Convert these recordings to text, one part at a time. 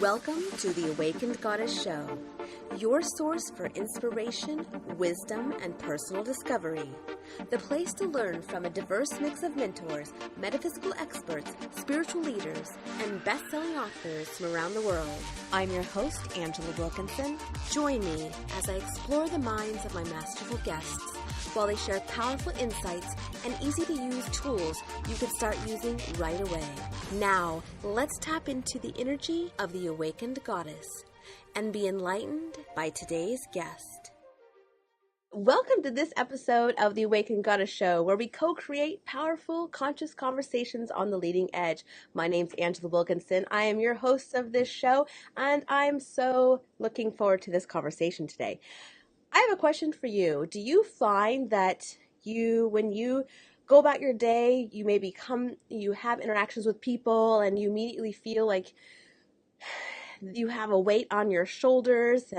Welcome to the Awakened Goddess Show, your source for inspiration, wisdom, and personal discovery. The place to learn from a diverse mix of mentors, metaphysical experts, spiritual leaders, and best-selling authors from around the world. I'm your host, Angela Wilkinson. Join me as I explore the minds of my masterful guests while they share powerful insights and easy-to-use tools you can start using right away. Now, let's tap into the energy of the Awakened Goddess and be enlightened by today's guest. Welcome to this episode of the Awakened Goddess Show, where we co-create powerful, conscious conversations on the leading edge. My name's Angela Wilkinson. I am your host of this show, and I'm so looking forward to this conversation today. I have a question for you. Do you find that when you go about your day, you have interactions with people and you immediately feel like you have a weight on your shoulders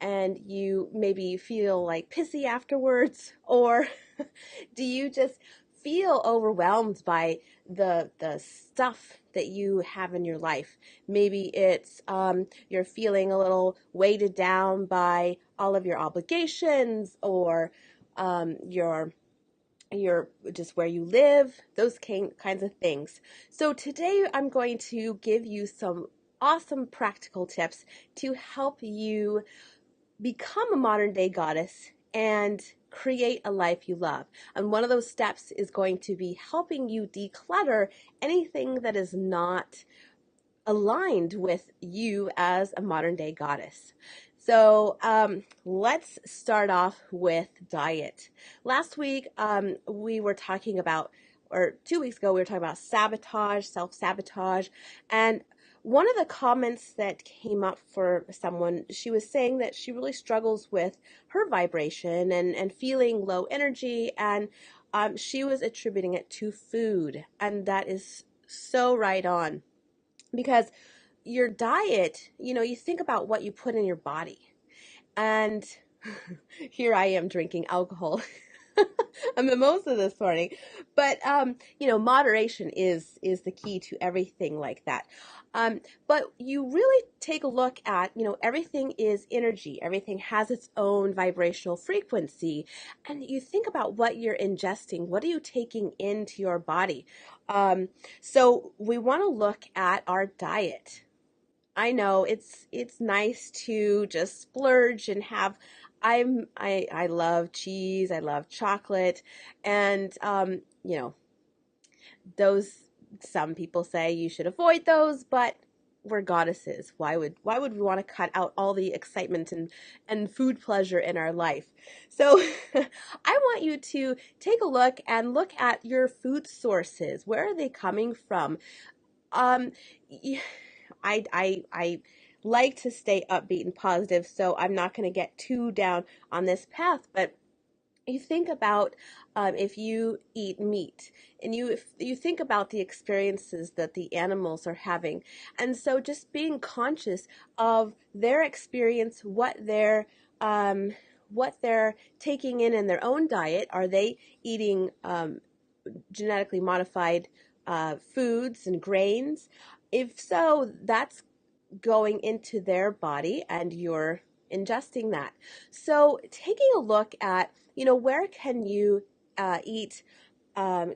and you maybe feel like pissy afterwards? Or do you just feel overwhelmed by the stuff that you have in your life? Maybe it's you're feeling a little weighted down by all of your obligations, or your just where you live, those kinds of things. So today I'm going to give you some awesome practical tips to help you become a modern day goddess and create a life you love. And one of those steps is going to be helping you declutter anything that is not aligned with you as a modern day goddess. So let's start off with diet. Last week we were talking about, or 2 weeks ago we were talking about sabotage, self-sabotage, and one of the comments that came up for someone, she was saying that she really struggles with her vibration and feeling low energy, and she was attributing it to food, and that is so right on. Because your diet, you think about what you put in your body. And here I am drinking alcohol. A mimosa this morning. But, moderation is the key to everything like that. But you really take a look at, everything is energy. Everything has its own vibrational frequency. And you think about what you're ingesting. What are you taking into your body? So we want to look at our diet. I know it's nice to just splurge and have. I love cheese. I love chocolate, and those, some people say you should avoid those, but we're goddesses. Why would we want to cut out all the excitement and food pleasure in our life? So I want you to take a look at your food sources. Where are they coming from? I like to stay upbeat and positive, so I'm not going to get too down on this path, but you think about if you eat meat, and if you think about the experiences that the animals are having, and so just being conscious of their experience, what they're taking in their own diet. Are they eating genetically modified foods and grains? If so, that's going into their body and you're ingesting that. So taking a look at, where can you eat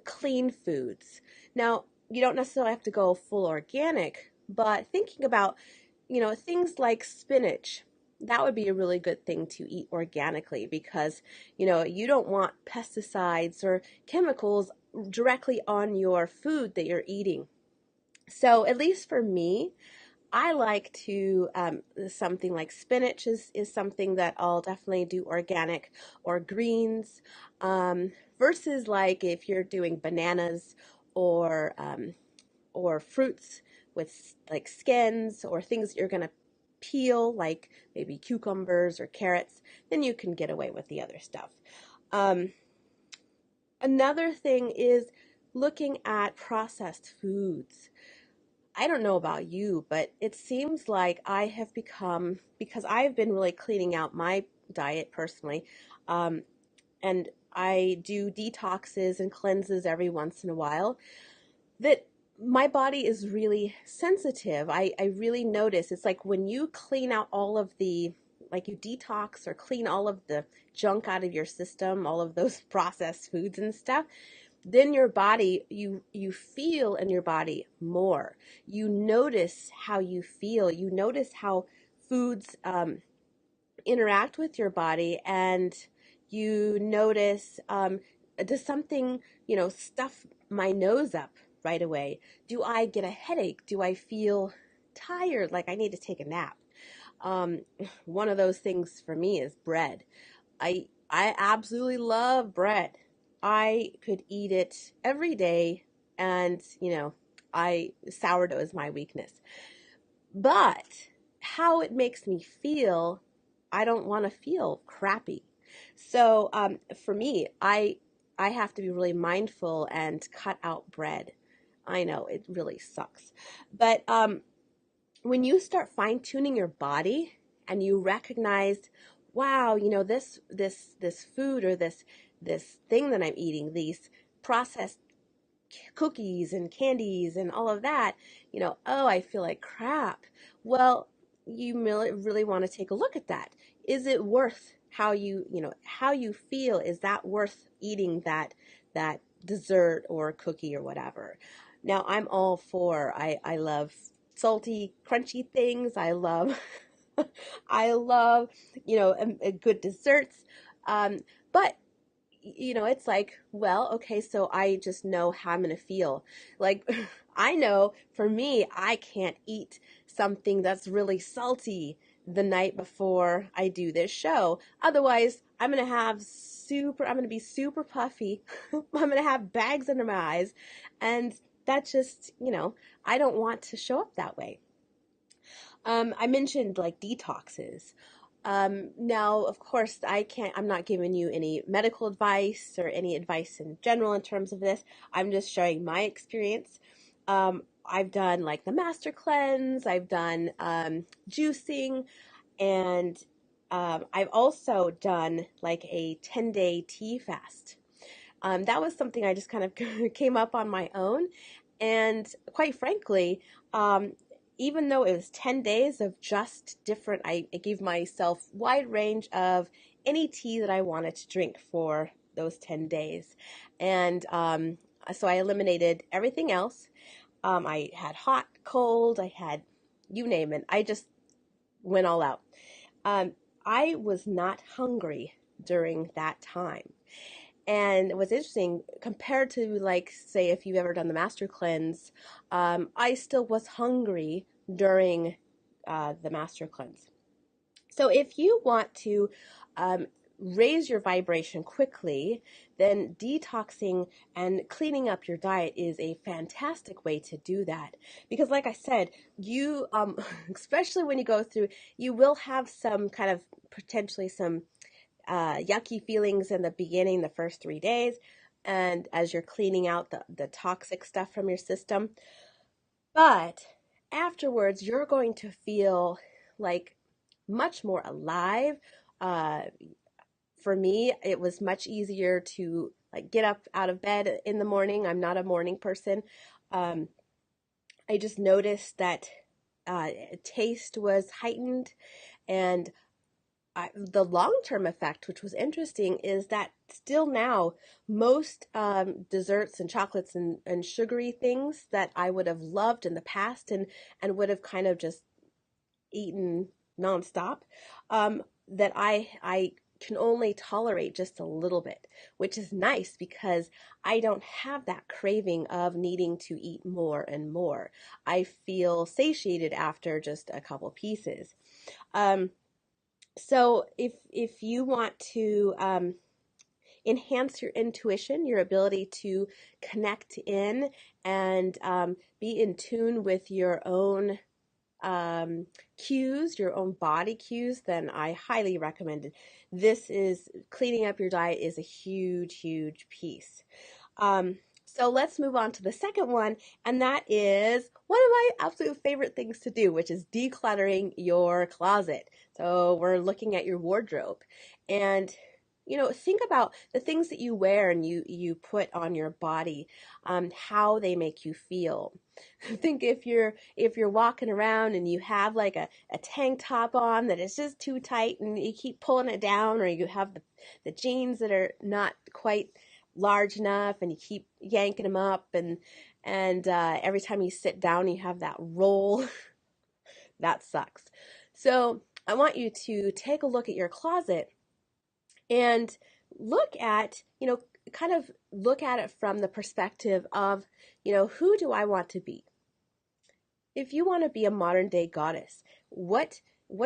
clean foods? Now, you don't necessarily have to go full organic, but thinking about, things like spinach. That would be a really good thing to eat organically, because, you don't want pesticides or chemicals directly on your food that you're eating. So at least for me, I like to, something like spinach is something that I'll definitely do organic, or greens, versus like if you're doing bananas or fruits with like skins, or things that you're going to peel, like maybe cucumbers or carrots, then you can get away with the other stuff. Another thing is looking at processed foods. I don't know about you, but it seems like I have become, because I've been really cleaning out my diet personally, and I do detoxes and cleanses every once in a while, that my body is really sensitive. I really notice. It's like when you clean out all of the, like you detox or clean all of the junk out of your system, all of those processed foods and stuff, then your body, you feel in your body more. You notice how you feel. You notice how foods interact with your body, and you notice, does something, stuff my nose up right away? Do I get a headache? Do I feel tired, like I need to take a nap? um, One of those things for me is bread. I absolutely love bread. I could eat it every day, and I sourdough is my weakness. But how it makes me feel, I don't want to feel crappy. So for me, I have to be really mindful and cut out bread. I know it really sucks, but when you start fine tuning your body and you recognize, wow, this food or this thing that I'm eating, these processed cookies and candies and all of that, oh, I feel like crap. Well, you really want to take a look at that. Is it worth how you feel? Is that worth eating that dessert or cookie or whatever? Now, I'm all for, I love salty, crunchy things. I love I love, good desserts. But it's like, well, okay, so I just know how I'm going to feel. Like, I know for me, I can't eat something that's really salty the night before I do this show. Otherwise, I'm going to be super puffy. I'm going to have bags under my eyes. And that just, I don't want to show up that way. I mentioned like detoxes. Now, of course, I'm not giving you any medical advice or any advice in general in terms of this. I'm just sharing my experience. I've done like the master cleanse, I've done juicing, and I've also done like a 10-day tea fast. That was something I just kind of came up on my own. And quite frankly, even though it was 10 days of just different, I gave myself wide range of any tea that I wanted to drink for those 10 days. And so I eliminated everything else. I had hot, cold, I had you name it. I just went all out. Um, I was not hungry during that time. And what's interesting, compared to, like, say, if you've ever done the master cleanse, I still was hungry during the master cleanse. So if you want to raise your vibration quickly, then detoxing and cleaning up your diet is a fantastic way to do that. Because like I said, you, especially when you go through, you will have some kind of potentially some yucky feelings in the beginning, the first 3 days, and as you're cleaning out the toxic stuff from your system. But afterwards, you're going to feel like much more alive. Uh, for me, it was much easier to like get up out of bed in the morning. I'm not a morning person. Um, I just noticed that taste was heightened, and the long-term effect, which was interesting, is that still now most desserts and chocolates and sugary things that I would have loved in the past and would have kind of just eaten nonstop, that I can only tolerate just a little bit, which is nice because I don't have that craving of needing to eat more and more. I feel satiated after just a couple pieces. Um, so if you want to enhance your intuition, your ability to connect in and be in tune with your own cues, your own body cues, then I highly recommend it. This is cleaning up your diet is a huge, huge piece. So let's move on to the second one, and that is one of my absolute favorite things to do, which is decluttering your closet. So we're looking at your wardrobe, and think about the things that you wear and you put on your body, how they make you feel. Think if you're walking around and you have like a tank top on that is just too tight and you keep pulling it down, or you have the jeans that are not quite large enough and you keep yanking them up, and every time you sit down you have that roll. That sucks. So I want you to take a look at your closet and look at, kind of look at it from the perspective of, who do I want to be? If you want to be a modern day goddess, what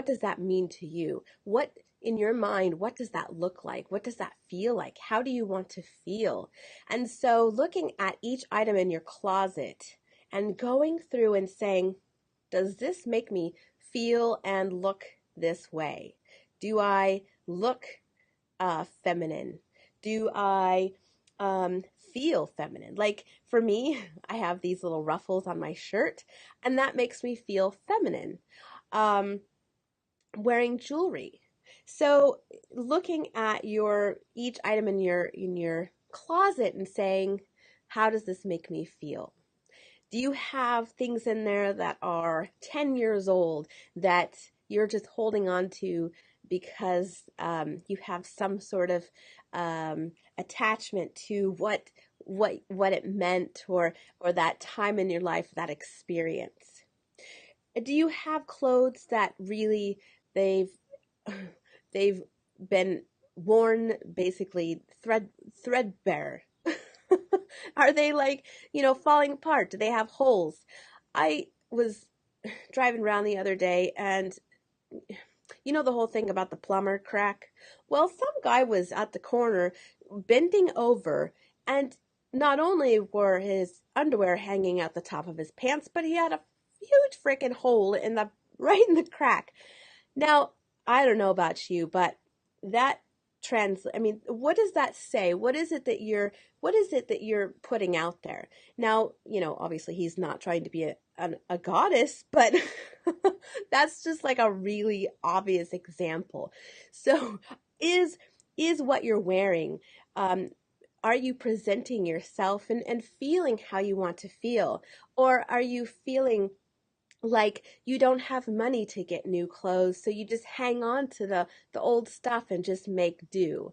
does that mean to you? What in your mind, what does that look like? What does that feel like? How do you want to feel? And so looking at each item in your closet and going through and saying, does this make me feel and look this way? Do I look feminine? Do I feel feminine? Like for me, I have these little ruffles on my shirt, and that makes me feel feminine. Um, Wearing jewelry. So looking at your each item in your closet and saying, how does this make me feel? Do you have things in there that are 10 years old that you're just holding on to because you have some sort of attachment to what it meant, or that time in your life, that experience? Do you have clothes that really they've they've been worn basically threadbare? Are they like, falling apart? Do they have holes? I was driving around the other day, and the whole thing about the plumber crack? Well, some guy was at the corner bending over, and not only were his underwear hanging out the top of his pants, but he had a huge freaking hole right in the crack. Now, I don't know about you, but that I mean, what does that say? What is it that you're putting out there? Now, obviously he's not trying to be a goddess, but that's just like a really obvious example. So, is what you're wearing, um, are you presenting yourself and feeling how you want to feel? Or are you feeling like you don't have money to get new clothes, so you just hang on to the old stuff and just make do?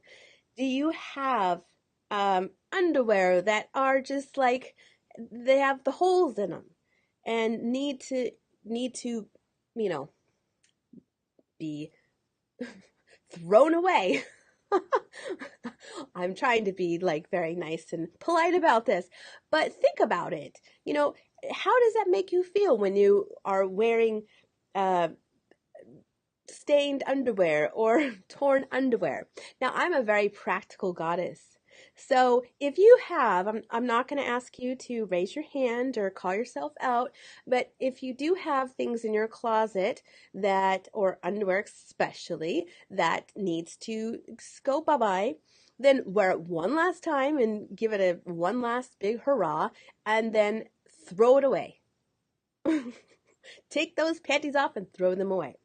Do you have underwear that are just like they have the holes in them and need to you know be thrown away? I'm trying to be like very nice and polite about this, but think about it. How does that make you feel when you are wearing uh, stained underwear or torn underwear? Now, I'm a very practical goddess. So if you have, I'm not going to ask you to raise your hand or call yourself out, but if you do have things in your closet or underwear especially, that needs to go bye-bye, then wear it one last time and give it a one last big hurrah, and then throw it away. Take those panties off and throw them away.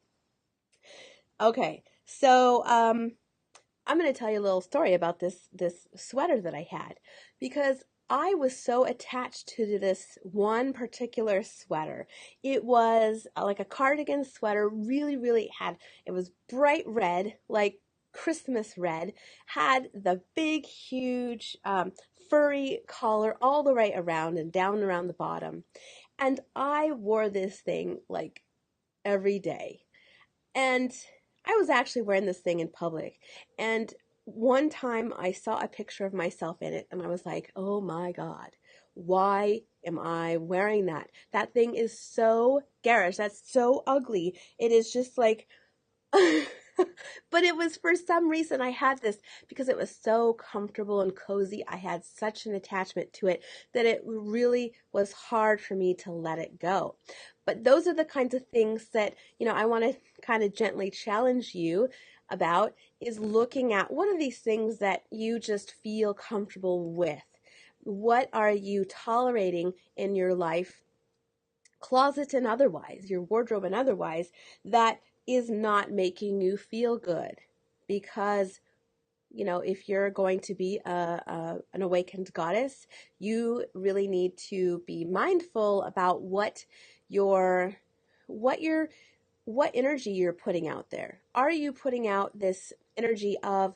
Okay, so I'm going to tell you a little story about this sweater that I had, because I was so attached to this one particular sweater. It was like a cardigan sweater, really, really it was bright red, like Christmas red, had the big, huge, furry collar all the way around and down around the bottom. And I wore this thing like every day. And I was actually wearing this thing in public. And one time I saw a picture of myself in it and I was like, oh my God, why am I wearing that? That thing is so garish. That's so ugly. It is just like, but it was, for some reason I had this because it was so comfortable and cozy. I had such an attachment to it that it really was hard for me to let it go. But those are the kinds of things that, I want to kind of gently challenge you about, is looking at what are these things that you just feel comfortable with? What are you tolerating in your life, closet and otherwise, your wardrobe and otherwise, that is not making you feel good? Because if you're going to be an awakened goddess, you really need to be mindful about your, what your, what energy you're putting out there. Are you putting out this energy of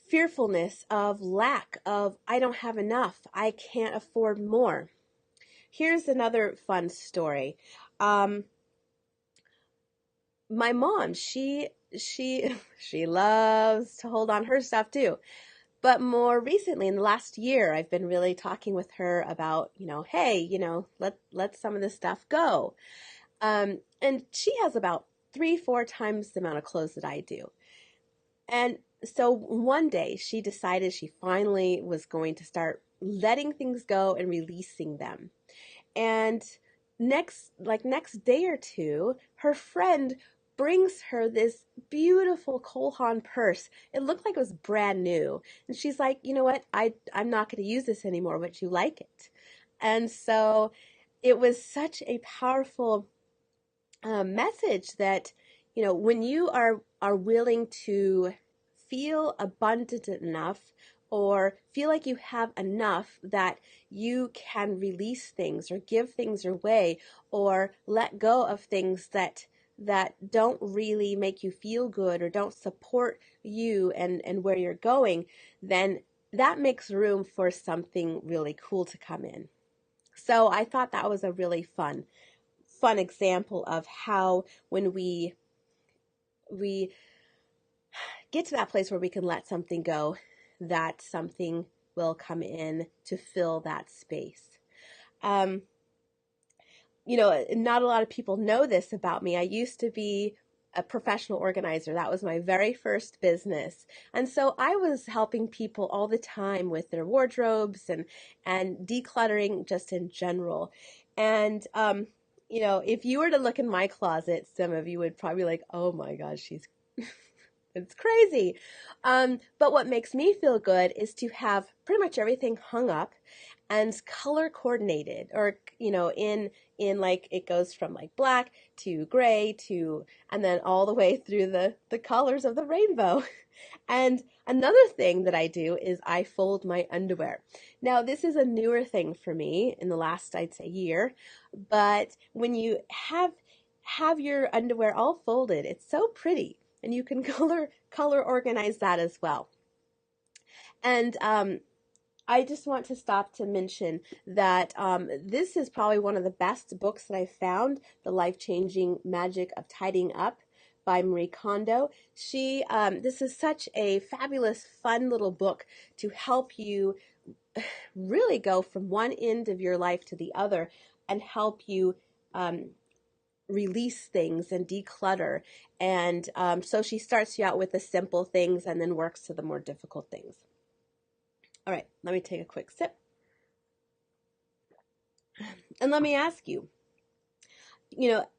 fearfulness, of lack, of I don't have enough, I can't afford more? Here's another fun story. My mom, she loves to hold on her stuff too. But more recently, in the last year, I've been really talking with her about, hey, let some of this stuff go. And she has about 3, 4 times the amount of clothes that I do. And so one day she decided she finally was going to start letting things go and releasing them. And next day or two, her friend brings her this beautiful Cole Haan purse. It looked like it was brand new. And she's like, you know what? I'm not going to use this anymore. Would you like it? And so it was such a powerful message that, when you are willing to feel abundant enough or feel like you have enough that you can release things or give things away or let go of things that don't really make you feel good or don't support you and where you're going, then that makes room for something really cool to come in. So I thought that was a really fun example of how when we get to that place where we can let something go, that something will come in to fill that space. Not a lot of people know this about me. I used to be a professional organizer. That was my very first business. And so I was helping people all the time with their wardrobes and decluttering just in general. And, if you were to look in my closet, some of you would probably be like, oh my gosh, she's it's crazy. But what makes me feel good is to have pretty much everything hung up and color coordinated, or in like it goes from like black to gray to and then all the way through the colors of the rainbow. And another thing that I do is I fold my underwear. Now, this is a newer thing for me in the last, I'd say, year, but when you have your underwear all folded, it's so pretty, and you can color organize that as well. And I just want to stop to mention that this is probably one of the best books that I've found, The Life-Changing Magic of Tidying Up by Marie Kondo. This is such a fabulous, fun little book to help you really go from one end of your life to the other and help you release things and declutter. And so she starts you out with the simple things and then works to the more difficult things. All right, let me take a quick sip. And let me ask you,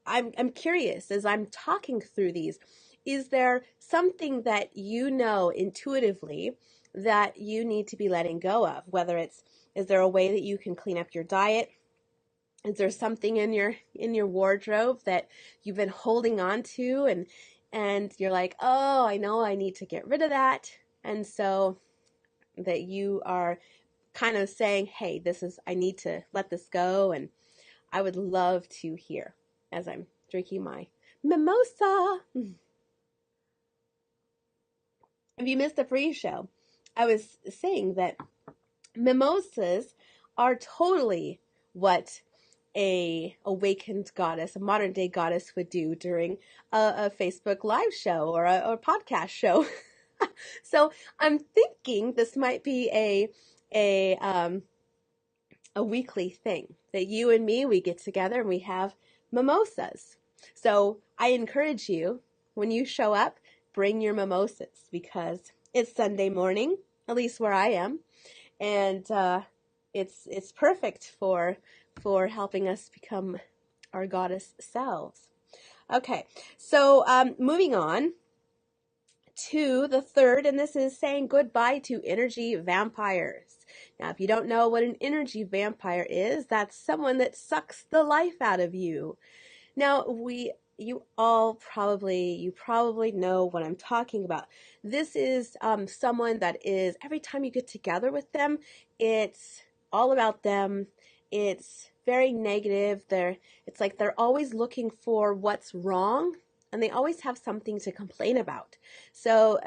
I'm curious as I'm talking through these, is there something that intuitively that you need to be letting go of? Is there a way that you can clean up your diet? Is there something in your wardrobe that you've been holding on to and you're like, oh, I know I need to get rid of that. And so that you are kind of saying, hey, I need to let this go. And I would love to hear as I'm drinking my mimosa. If you missed the pre-show, I was saying that mimosas are totally what a awakened goddess, a modern day goddess would do during a Facebook live show or a podcast show. So I'm thinking this might be a weekly thing that you and me, we get together and we have mimosas. So I encourage you, when you show up, bring your mimosas because it's Sunday morning, at least where I am, and it's perfect for helping us become our goddess selves. Okay, so moving on to the third, and this is saying goodbye to energy vampires. Now, if you don't know what an energy vampire is, that's someone that sucks the life out of you. Now, you probably know what I'm talking about. This is someone that is, every time you get together with them, it's all about them. It's very negative. It's like they're always looking for what's wrong, and they always have something to complain about. So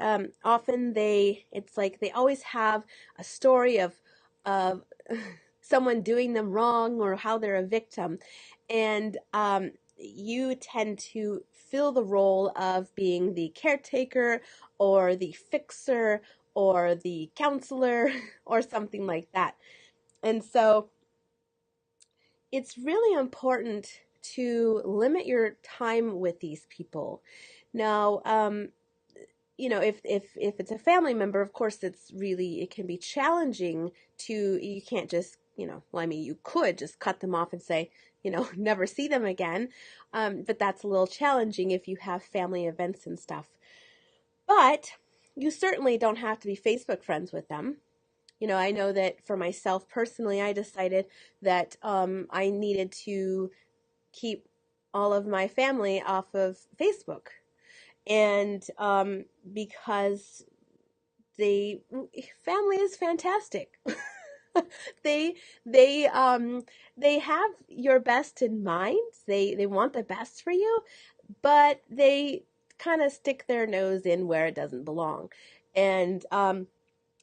often it's like they always have a story of someone doing them wrong or how they're a victim. And you tend to fill the role of being the caretaker or the fixer or the counselor or something like that. And so it's really important to limit your time with these people. Now, if it's a family member, of course, it can be challenging you can't just, well, I mean, you could just cut them off and say, never see them again. But that's a little challenging if you have family events and stuff. But you certainly don't have to be Facebook friends with them. I know that for myself personally, I decided that I needed to keep all of my family off of Facebook. And because family is fantastic. they they have your best in mind. They want the best for you, but they kind of stick their nose in where it doesn't belong. And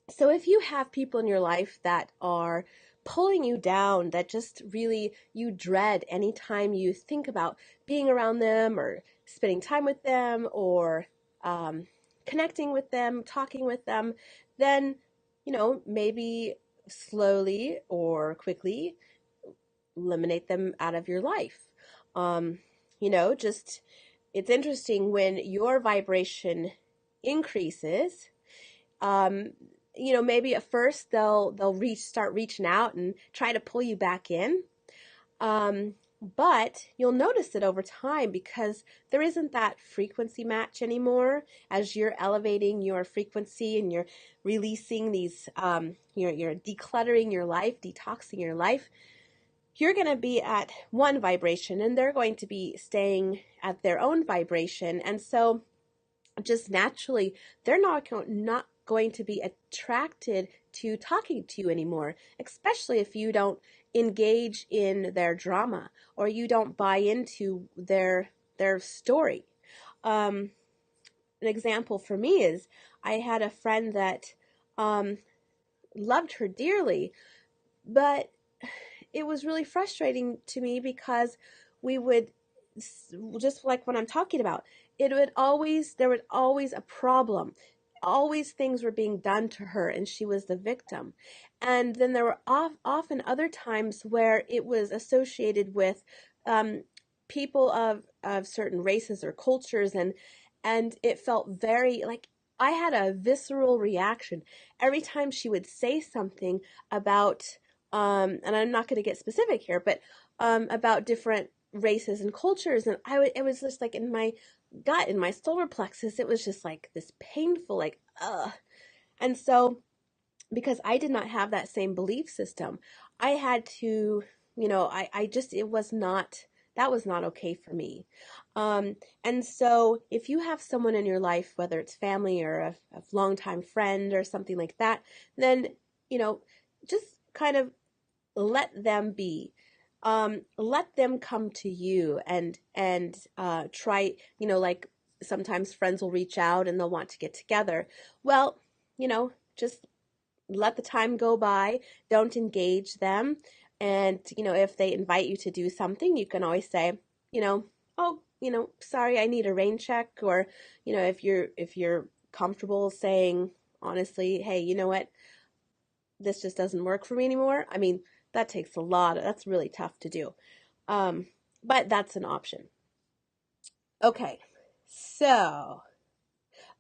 so if you have people in your life that are pulling you down, that just really you dread anytime you think about being around them or spending time with them or connecting with them, talking with them, then, maybe slowly or quickly eliminate them out of your life. Just it's interesting when your vibration increases. Maybe at first they'll start reaching out and try to pull you back in. But you'll notice it over time because there isn't that frequency match anymore. As you're elevating your frequency and you're releasing these, you're decluttering your life, detoxing your life, you're going to be at one vibration and they're going to be staying at their own vibration. And so just naturally, they're not going to be attracted to talking to you anymore, especially if you don't engage in their drama or you don't buy into their story. An example for me is I had a friend that loved her dearly, but it was really frustrating to me because we would, just like what I'm talking about, there would always a problem. Always things were being done to her and she was the victim. And then there were often other times where it was associated with people of certain races or cultures, and it felt very like I had a visceral reaction every time she would say something about and I'm not going to get specific here, but about different races and cultures, and it was just like in my gut, in my solar plexus, it was just like this painful, like, ugh. And so, because I did not have that same belief system, I had to, I just, that was not okay for me. And so if you have someone in your life, whether it's family or a longtime friend or something like that, then, just kind of let them be. Let them come to you and try, like sometimes friends will reach out and they'll want to get together. Well, just let the time go by. Don't engage them. And, if they invite you to do something, you can always say, oh, sorry, I need a rain check. Or, if you're comfortable saying honestly, hey, you know what? This just doesn't work for me anymore. I mean, that's really tough to do. But that's an option. Okay. So,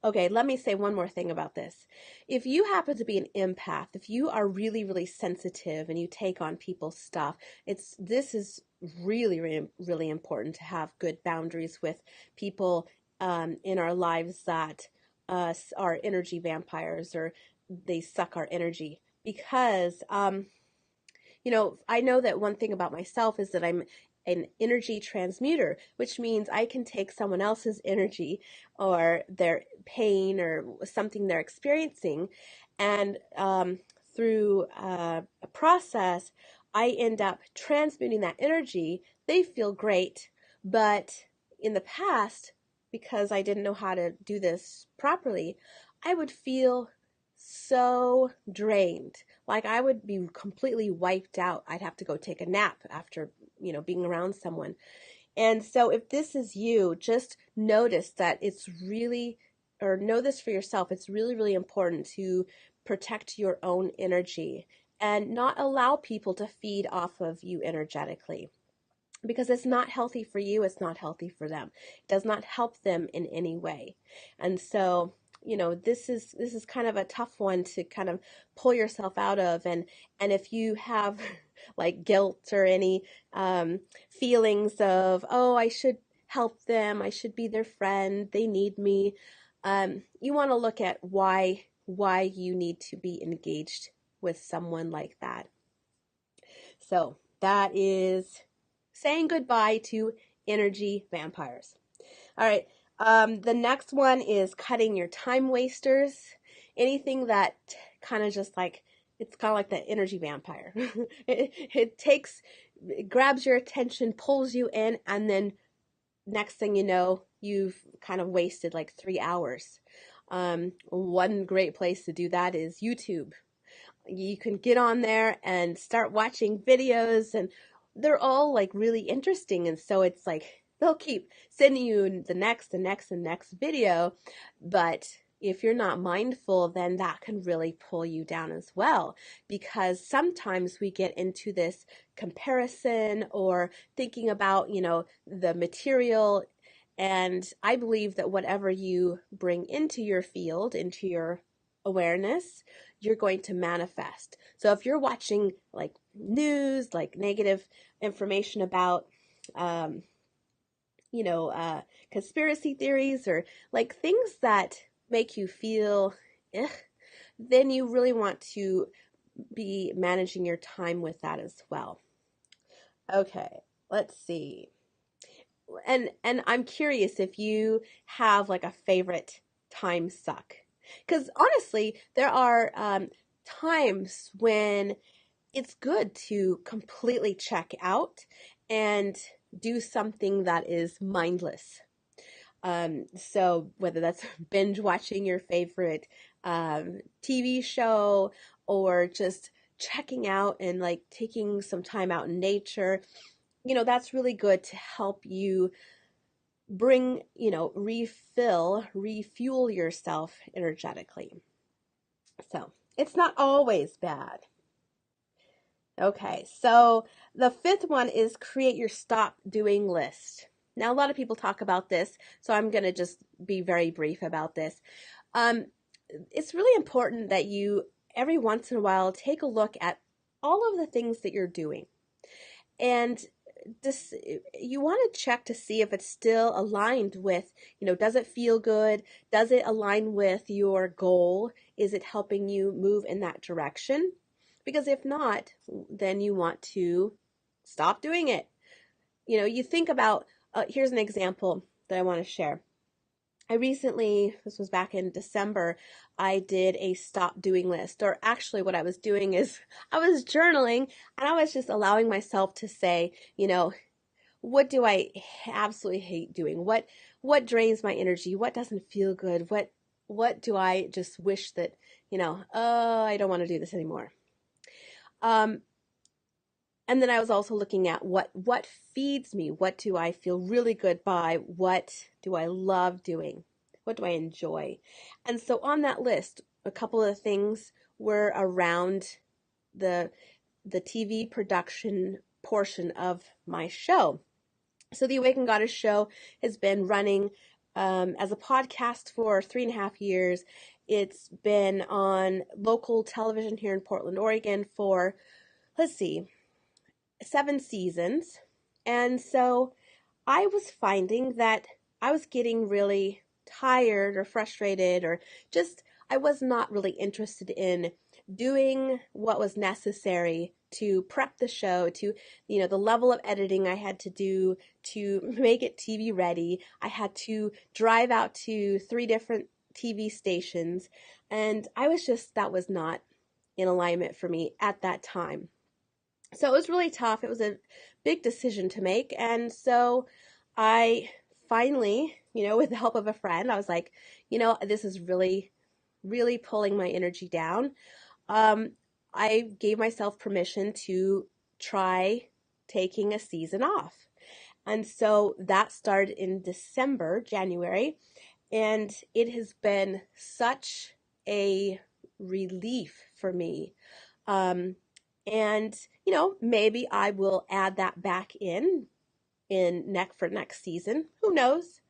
let me say one more thing about this. If you happen to be an empath, if you are really, really sensitive and you take on people's stuff, this is really, really, really important to have good boundaries with people in our lives that are energy vampires or they suck our energy. Because I know that one thing about myself is that I'm an energy transmuter, which means I can take someone else's energy or their pain or something they're experiencing, and through a process, I end up transmuting that energy. They feel great, but in the past, because I didn't know how to do this properly, I would feel so drained. Like I would be completely wiped out. I'd have to go take a nap after, being around someone. And so if this is you, just notice that it's really, or know this for yourself, it's really, really important to protect your own energy and not allow people to feed off of you energetically, because it's not healthy for you, it's not healthy for them. It does not help them in any way. And so, this is kind of a tough one to kind of pull yourself out of. And if you have like guilt or any feelings of, oh, I should help them, I should be their friend, they need me, you want to look at why you need to be engaged with someone like that. So that is saying goodbye to energy vampires. All right. The next one is cutting your time wasters. Anything that kind of just like, it's kind of like the energy vampire. It grabs your attention, pulls you in, and then next thing you know, you've kind of wasted like 3 hours. One great place to do that is YouTube. You can get on there and start watching videos, and they're all like really interesting. And so it's like they'll keep sending you the next video. But if you're not mindful, then that can really pull you down as well, because sometimes we get into this comparison or thinking about, the material. And I believe that whatever you bring into your field, into your awareness, you're going to manifest. So if you're watching like news, like negative information about, conspiracy theories or like things that make you feel, then you really want to be managing your time with that as well. Okay, let's see. And I'm curious if you have like a favorite time suck. Because honestly, there are times when it's good to completely check out and do something that is mindless. So whether that's binge watching your favorite TV show or just checking out and like taking some time out in nature, that's really good to help you bring, refuel yourself energetically. So it's not always bad. Okay, so the fifth one is create your stop doing list. Now, a lot of people talk about this, so I'm going to just be very brief about this. It's really important that you, every once in a while, take a look at all of the things that you're doing. And this, you want to check to see if it's still aligned with, does it feel good? Does it align with your goal? Is it helping you move in that direction? Because if not, then you want to stop doing it. You think about, here's an example that I want to share. I recently, this was back in December, I did a stop doing list. Or actually what I was doing is I was journaling and I was just allowing myself to say, what do I absolutely hate doing? What drains my energy? What doesn't feel good? What do I just wish that, oh, I don't want to do this anymore. And then I was also looking at what feeds me. What do I feel really good by? What do I love doing? What do I enjoy? And so on that list, a couple of things were around the TV production portion of my show. So the Awakened Goddess show has been running as a podcast for 3.5 years. It's been on local television here in Portland, Oregon for, 7 seasons. And so I was finding that I was getting really tired or frustrated, or just I was not really interested in doing what was necessary to prep the show, to, the level of editing I had to do to make it TV ready. I had to drive out to 3 different TV stations, and that was not in alignment for me at that time. So it was really tough. It was a big decision to make. And so I finally, with the help of a friend, I was like, this is really, really pulling my energy down. I gave myself permission to try taking a season off. And so that started in January, and it has been such a relief for me. And maybe I will add that back for next season. Who knows?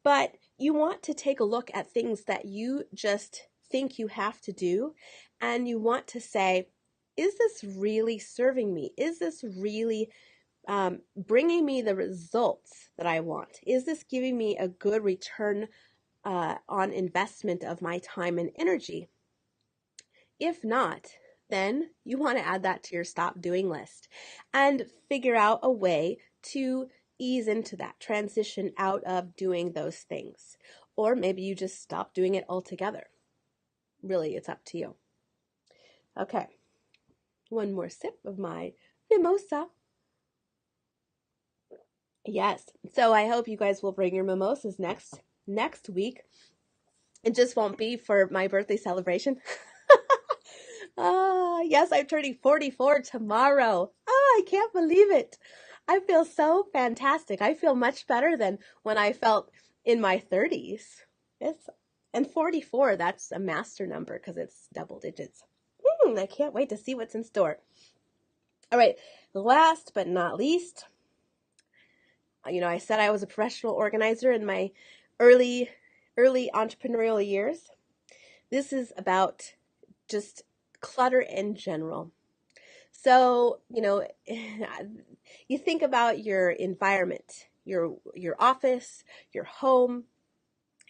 But you want to take a look at things that you just think you have to do, and you want to say, is this really serving me? Is this really bringing me the results that I want? Is this giving me a good return on investment of my time and energy? If not, then you want to add that to your stop doing list and figure out a way to ease into that transition out of doing those things. Or maybe you just stop doing it altogether. Really, it's up to you. Okay, one more sip of my mimosa. Yes, so I hope you guys will bring your mimosas next week. It just won't be for my birthday celebration. Yes, I'm turning 44 tomorrow. I can't believe it. I feel so fantastic. I feel much better than when I felt in my 30s. And 44, that's a master number because it's double digits. I can't wait to see what's in store. All right, last but not least, I said I was a professional organizer in my early entrepreneurial years. This is about just clutter in general. So, you think about your environment, your office, your home,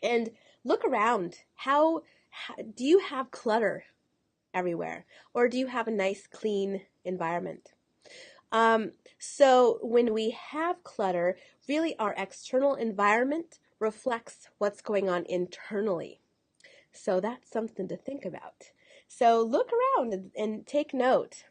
and look around. How do you have clutter everywhere, or do you have a nice clean environment? So when we have clutter, really our external environment reflects what's going on internally. So that's something to think about. So look around and take note.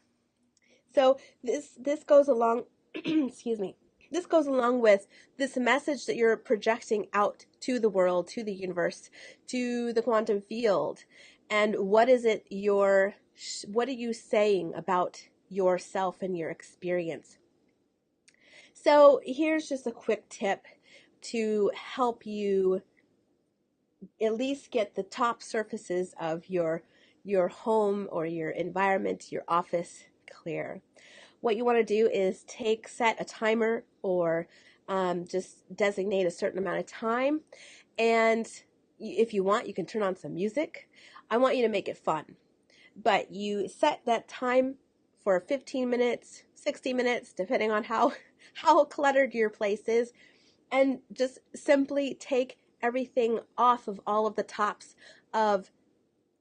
So this goes along, excuse me, this goes along with this message that you're projecting out to the world, to the universe, to the quantum field. And what are you saying about yourself and your experience? So here's just a quick tip to help you at least get the top surfaces of your home or your environment, your office clear. What you want to do is set a timer or just designate a certain amount of time. And if you want, you can turn on some music. I want you to make it fun. But you set that time for 15 minutes, 60 minutes, depending on how cluttered your place is. And just simply take everything off of all of the tops of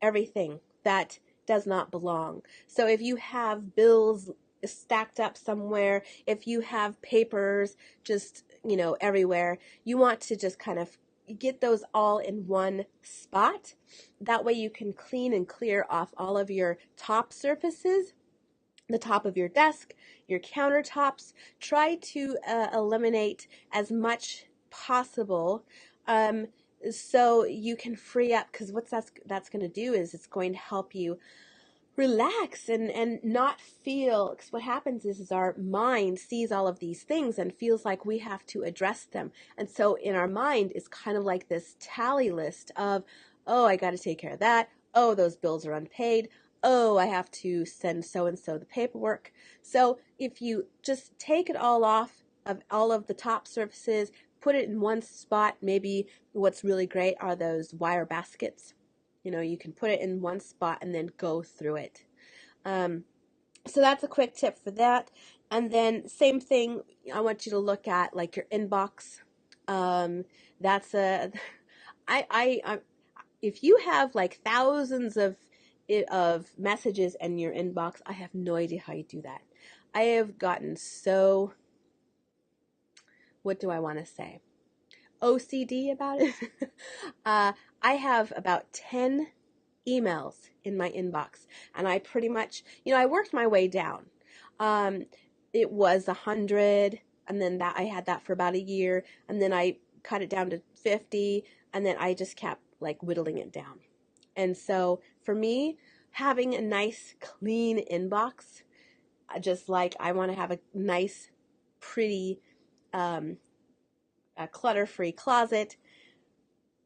everything that does not belong. So if you have bills stacked up somewhere, if you have papers just, everywhere, you want to just kind of get those all in one spot. That way you can clean and clear off all of your top surfaces, the top of your desk, your countertops. Try to eliminate as much possible so you can free up, because what that's going to do is it's going to help you relax and not feel, because what happens is our mind sees all of these things and feels like we have to address them. And so in our mind, it's kind of like this tally list of, oh, I got to take care of that. Oh, those bills are unpaid. Oh, I have to send so-and-so the paperwork. So if you just take it all off of all of the top surfaces, put it in one spot, maybe what's really great are those wire baskets. You can put it in one spot and then go through it. So that's a quick tip for that. And then same thing, I want you to look at like your inbox. If you have like thousands of of messages in your inbox. I have no idea how you do that. I have gotten so, what do I want to say? OCD about it. I have about 10 emails in my inbox, and I pretty much, I worked my way down. It was 100, and then that I had that for about a year, and then I cut it down to 50, and then I just kept like whittling it down. And so for me, having a nice clean inbox, just like I want to have a nice, pretty, a clutter-free closet,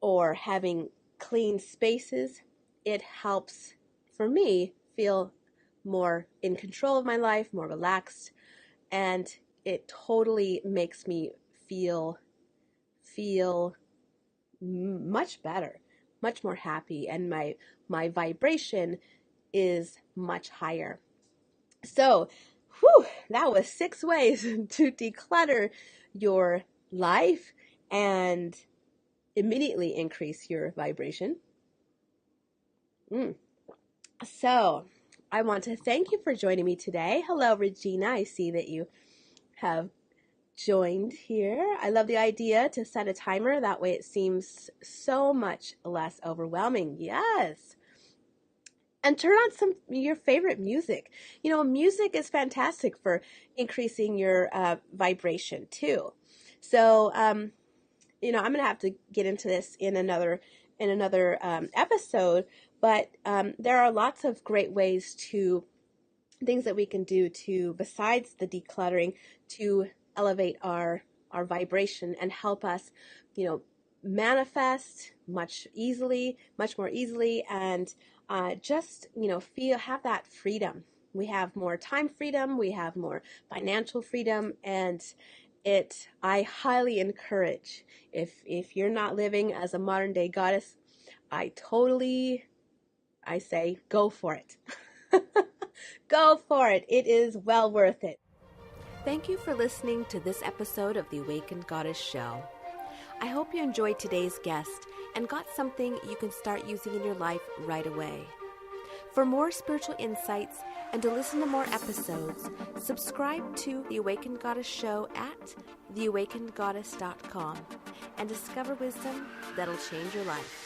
or having clean spaces, it helps for me feel more in control of my life, more relaxed, and it totally makes me feel much better, much more happy, and my vibration is much higher. So, that was 6 ways to declutter your life and immediately increase your vibration. So, I want to thank you for joining me today. Hello, Regina. I see that you have joined here. I love the idea to set a timer. That way it seems so much less overwhelming. Yes. And turn on your favorite music. Music is fantastic for increasing your vibration too. So, I'm going to have to get into this in another episode, but there are lots of great things that we can do besides the decluttering, to elevate our vibration and help us, manifest much more easily, and just, have that freedom. We have more time freedom, we have more financial freedom, and I highly encourage, if you're not living as a modern day goddess, I say go for it. Go for it. It is well worth it. Thank you for listening to this episode of the Awakened Goddess Show. I hope you enjoyed today's guest and got something you can start using in your life right away. For more spiritual insights and to listen to more episodes, subscribe to The Awakened Goddess Show at theawakenedgoddess.com and discover wisdom that'll change your life.